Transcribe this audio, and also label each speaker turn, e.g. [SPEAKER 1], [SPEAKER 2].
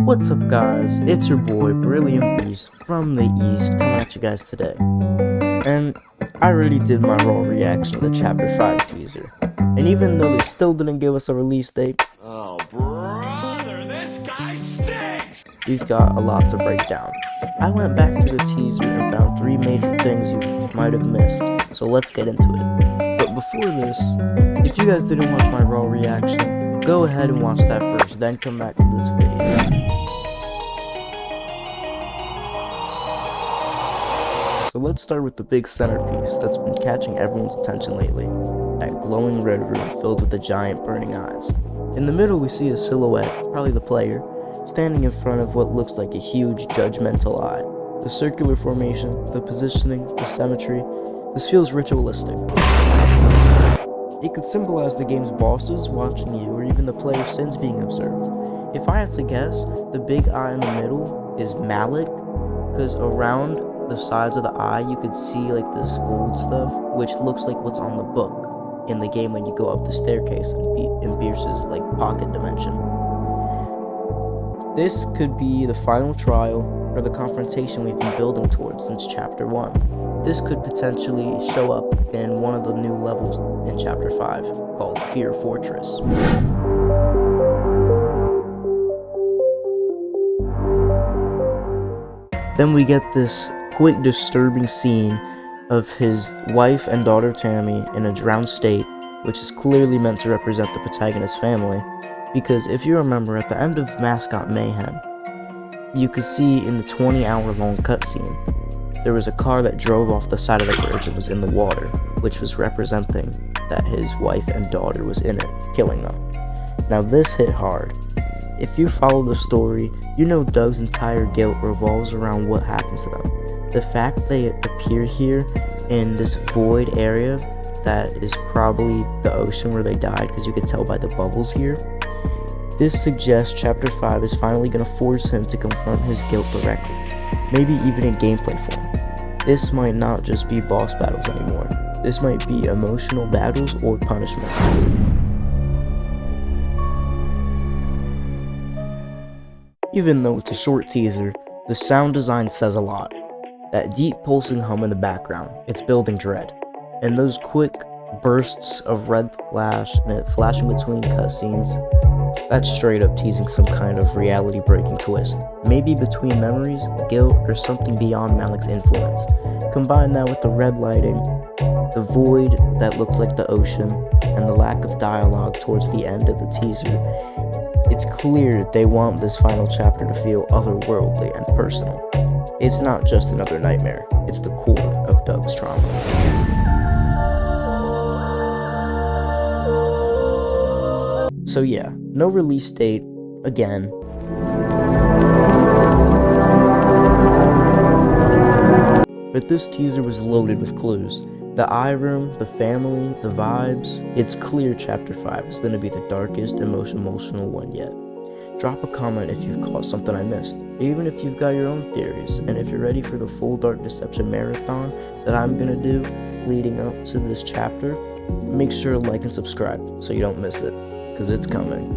[SPEAKER 1] What's up guys, it's your boy Brilliant Beast from the East coming at you guys today. And I already did my raw reaction to the Chapter 5 teaser. And even though they still didn't give us a release date,
[SPEAKER 2] oh brother, this guy stinks!
[SPEAKER 1] we've got a lot to break down. I went back to the teaser and found 3 major things you might have missed, so let's get into it. But before this, if you guys didn't watch my raw reaction, go ahead and watch that first, then come back to this video. So let's start with the big centerpiece that's been catching everyone's attention lately, that glowing red room filled with the giant burning eyes. In the middle we see a silhouette, probably the player, standing in front of what looks like a huge judgmental eye. The circular formation, the positioning, the symmetry, this feels ritualistic. It could symbolize the game's bosses watching you or even the player's sins being observed. If I had to guess, the big eye in the middle is Malik, because around the sides of the eye you could see like this gold stuff, which looks like what's on the book in the game when you go up the staircase in Bierce's like pocket dimension. This could be the final trial or the confrontation we've been building towards since Chapter 1. This could potentially show up in one of the new levels in Chapter 5 called Fear Fortress. Then we get this quick disturbing scene of his wife and daughter Tammy in a drowned state, which is clearly meant to represent the protagonist's family, because if you remember at the end of Mascot Mayhem, you could see in the 20-hour-long cutscene, there was a car that drove off the side of the bridge and was in the water, which was representing that his wife and daughter was in it, killing them. Now this hit hard. If you follow the story, you know Doug's entire guilt revolves around what happened to them. The fact they appear here in this void area that is probably the ocean where they died, because you could tell by the bubbles here, this suggests Chapter 5 is finally going to force him to confront his guilt directly, maybe even in gameplay form. This might not just be boss battles anymore, this might be emotional battles or punishment. Even though it's a short teaser, the sound design says a lot. That deep pulsing hum in the background, it's building dread. And those quick bursts of red flash and it flashing between cutscenes, that's straight up teasing some kind of reality breaking twist. Maybe between memories, guilt, or something beyond Malik's influence. Combine that with the red lighting, the void that looked like the ocean, and the lack of dialogue towards the end of the teaser, it's clear they want this final chapter to feel otherworldly and personal. It's not just another nightmare, it's the core of Doug's trauma. So yeah, no release date, again. But this teaser was loaded with clues. The eye room, the family, the vibes. It's clear Chapter 5 is going to be the darkest and most emotional one yet. Drop a comment if you've caught something I missed, even if you've got your own theories, and if you're ready for the full Dark Deception marathon that I'm going to do leading up to this chapter, make sure to like and subscribe so you don't miss it, because it's coming.